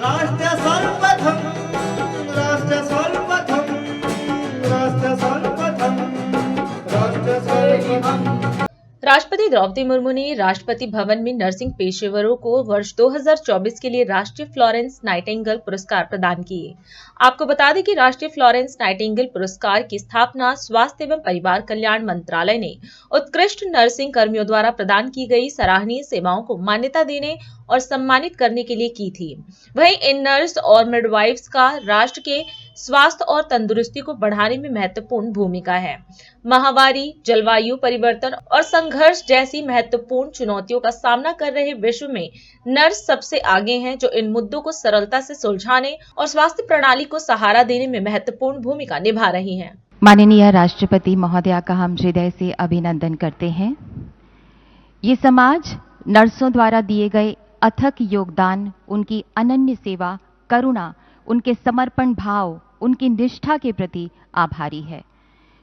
राष्ट्र सर्वप्रथम राष्ट्र सर्वप्रथम राष्ट्र सर्वप्रथम राष्ट्र सर्वप्रथम। राष्ट्रपति द्रौपदी मुर्मू ने राष्ट्रपति भवन में नर्सिंग पेशेवरों को वर्ष 2024 के लिए राष्ट्रीय फ्लोरेंस नाइटिंगेल पुरस्कार प्रदान किए। आपको बता दें कि राष्ट्रीय फ्लोरेंस नाइटिंगेल पुरस्कार की स्थापना स्वास्थ्य एवं परिवार कल्याण मंत्रालय ने उत्कृष्ट नर्सिंग कर्मियों द्वारा प्रदान की गई सराहनीय सेवाओं को मान्यता देने और सम्मानित करने के लिए की थी। वहीं इन नर्स और मिडवाइफ्स का राष्ट्र के स्वास्थ्य और तंदुरुस्ती को बढ़ाने में महत्वपूर्ण भूमिका है। महामारी, जलवायु परिवर्तन और संघर्ष जैसी महत्वपूर्ण चुनौतियों का सामना कर रहे विश्व में नर्स सबसे आगे हैं, जो इन मुद्दों को सरलता से सुलझाने और स्वास्थ्य प्रणाली को सहारा देने में महत्वपूर्ण भूमिका निभा रही हैं। माननीय राष्ट्रपति महोदया का हम हृदय से अभिनंदन करते हैं। ये समाज नर्सों द्वारा दिए गए अथक योगदान, उनकी अनन्य सेवा, करुणा, उनके समर्पण भाव, उनकी निष्ठा के प्रति आभारी है।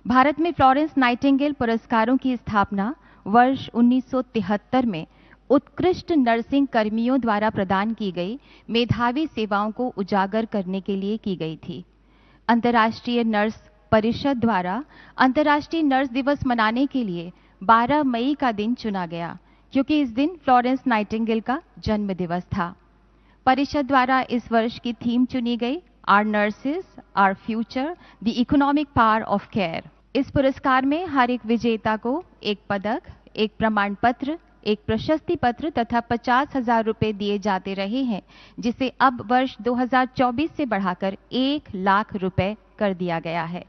भारत में फ्लोरेंस नाइटिंगेल पुरस्कारों की स्थापना वर्ष 1973 में उत्कृष्ट नर्सिंग कर्मियों द्वारा प्रदान की गई मेधावी सेवाओं को उजागर करने के लिए की गई थी। अंतर्राष्ट्रीय नर्स परिषद द्वारा अंतर्राष्ट्रीय नर्स दिवस मनाने के लिए 12 मई का दिन चुना गया, क्योंकि इस दिन फ्लोरेंस नाइटिंगेल का जन्म दिवस था। परिषद द्वारा इस वर्ष की थीम चुनी गई, our nurses, our future, the economic power of care. इस पुरस्कार में हर एक विजेता को एक पदक, एक प्रमाण पत्र, एक प्रशस्ति पत्र तथा 50,000 रुपए दिए जाते रहे हैं, जिसे अब वर्ष 2024 से बढ़ाकर 1 लाख रुपए कर दिया गया है।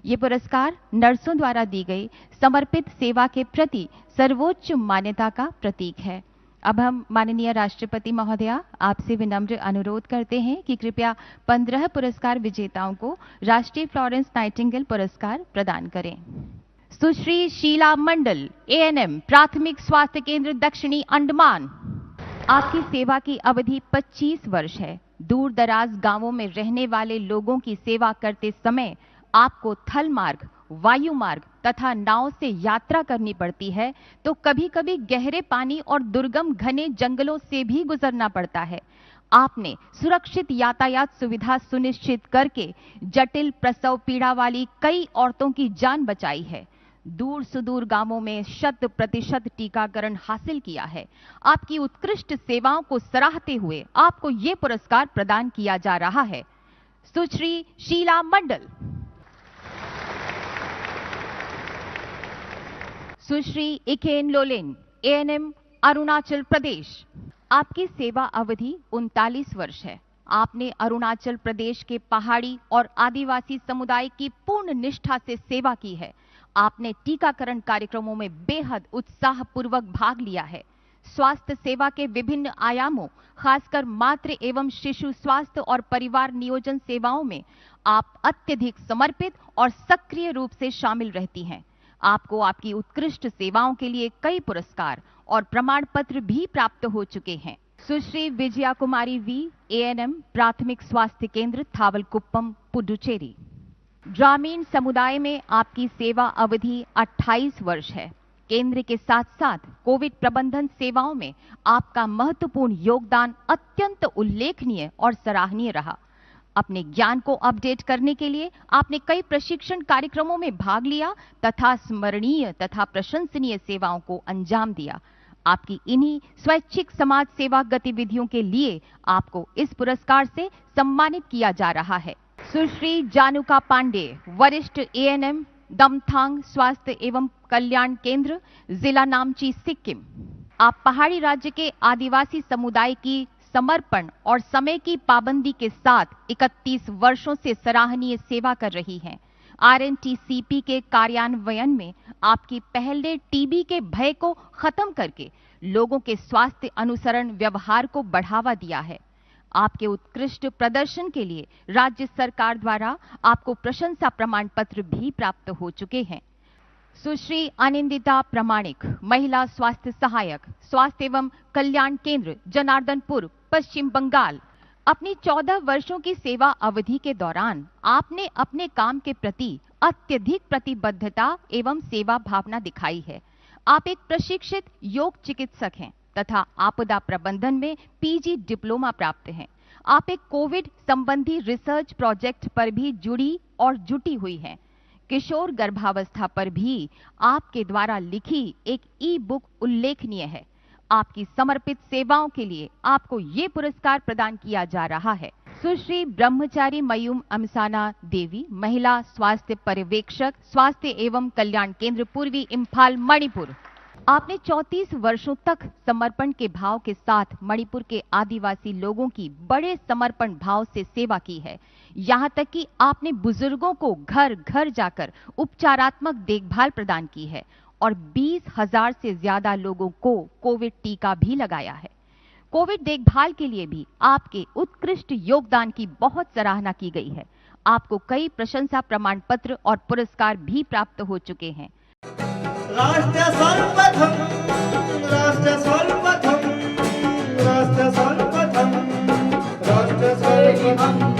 ये पुरस्कार नर्सों द्वारा दी गई समर्पित सेवा के प्रति सर्वोच्च मान्यता का प्रतीक है। अब हम माननीय राष्ट्रपति महोदया आपसे विनम्र अनुरोध करते हैं कि कृपया 15 पुरस्कार विजेताओं को राष्ट्रीय फ्लोरेंस नाइटिंगेल पुरस्कार प्रदान करें। सुश्री शीला मंडल, एएनएम, प्राथमिक स्वास्थ्य केंद्र दक्षिणी अंडमान। आपकी सेवा की अवधि 25 वर्ष है। दूर दराज गांवों में रहने वाले लोगों की सेवा करते समय आपको थल मार्ग, वायु मार्ग तथा नाव से यात्रा करनी पड़ती है, तो कभी कभी गहरे पानी और दुर्गम घने जंगलों से भी गुजरना पड़ता है। आपने सुरक्षित यातायात सुविधा सुनिश्चित करके जटिल प्रसव पीड़ा वाली कई औरतों की जान बचाई है। दूर सुदूर गांवों में 100% टीकाकरण हासिल किया है। आपकी उत्कृष्ट सेवाओं को सराहते हुए आपको ये पुरस्कार प्रदान किया जा रहा है। सुश्री शीला मंडल। सुश्री इकेन लोलेन, एएनएम, अरुणाचल प्रदेश। आपकी सेवा अवधि 39 वर्ष है। आपने अरुणाचल प्रदेश के पहाड़ी और आदिवासी समुदाय की पूर्ण निष्ठा से सेवा की है। आपने टीकाकरण कार्यक्रमों में बेहद उत्साहपूर्वक भाग लिया है। स्वास्थ्य सेवा के विभिन्न आयामों, खासकर मातृ एवं शिशु स्वास्थ्य और परिवार नियोजन सेवाओं में आप अत्यधिक समर्पित और सक्रिय रूप से शामिल रहती हैं। आपको आपकी उत्कृष्ट सेवाओं के लिए कई पुरस्कार और प्रमाण पत्र भी प्राप्त हो चुके हैं। सुश्री विजया कुमारी वी, एएनएम, प्राथमिक स्वास्थ्य केंद्र थावलकुप्पम, पुडुचेरी। ग्रामीण समुदाय में आपकी सेवा अवधि 28 वर्ष है। केंद्र के साथ साथ कोविड प्रबंधन सेवाओं में आपका महत्वपूर्ण योगदान अत्यंत उल्लेखनीय और सराहनीय रहा। अपने ज्ञान को अपडेट करने के लिए आपने कई प्रशिक्षण कार्यक्रमों में भाग लिया तथा स्मरणीय तथा प्रशंसनीय सेवाओं को अंजाम दिया। आपकी इन्हीं स्वैच्छिक समाज सेवा गतिविधियों के लिए आपको इस पुरस्कार से सम्मानित किया जा रहा है। सुश्री जानुका पांडे, वरिष्ठ एएनएम, दमथांग स्वास्थ्य एवं कल्याण केंद्र, जिला नामची, सिक्किम। आप पहाड़ी राज्य के आदिवासी समुदाय की समर्पण और समय की पाबंदी के साथ 31 वर्षों से सराहनीय सेवा कर रही हैं। आरएनटीसीपी के कार्यान्वयन में आपकी पहल ने टीबी के भय को खत्म करके लोगों के स्वास्थ्य अनुसरण व्यवहार को बढ़ावा दिया है। आपके उत्कृष्ट प्रदर्शन के लिए राज्य सरकार द्वारा आपको प्रशंसा प्रमाण पत्र भी प्राप्त हो चुके हैं। सुश्री आनंदिता प्रमाणिक, महिला स्वास्थ्य सहायक, स्वास्थ्य एवं कल्याण केंद्र, जनार्दनपुर, पश्चिम बंगाल। अपनी 14 वर्षों की सेवा अवधि के दौरान आपने अपने काम के प्रति अत्यधिक प्रतिबद्धता एवं सेवा भावना दिखाई है। आप एक प्रशिक्षित योग चिकित्सक हैं तथा आपदा प्रबंधन में पीजी डिप्लोमा प्राप्त हैं। आप एक कोविड संबंधी रिसर्च प्रोजेक्ट पर भी जुड़ी और जुटी हुई हैं। किशोर गर्भावस्था पर भी आपके द्वारा लिखी एक ई बुक उल्लेखनीय है। आपकी समर्पित सेवाओं के लिए आपको ये पुरस्कार प्रदान किया जा रहा है। सुश्री ब्रह्मचारी मयूम अमसाना देवी, महिला स्वास्थ्य पर्यवेक्षक, स्वास्थ्य एवं कल्याण केंद्र, पूर्वी इम्फाल, मणिपुर। आपने 34 वर्षों तक समर्पण के भाव के साथ मणिपुर के आदिवासी लोगों की बड़े समर्पण भाव से सेवा की है। यहाँ तक कि आपने बुजुर्गों को घर घर जाकर उपचारात्मक देखभाल प्रदान की है और 20,000 से ज्यादा लोगों को कोविड टीका भी लगाया है। कोविड देखभाल के लिए भी आपके उत्कृष्ट योगदान की बहुत सराहना की गई है। आपको कई प्रशंसा प्रमाण पत्र और पुरस्कार भी प्राप्त हो चुके हैं। राष्ट्र सर्वप्रथम, राष्ट्र सर्वप्रथम, राष्ट्र सर्वप्रथम, राष्ट्र सर्वप्रथम।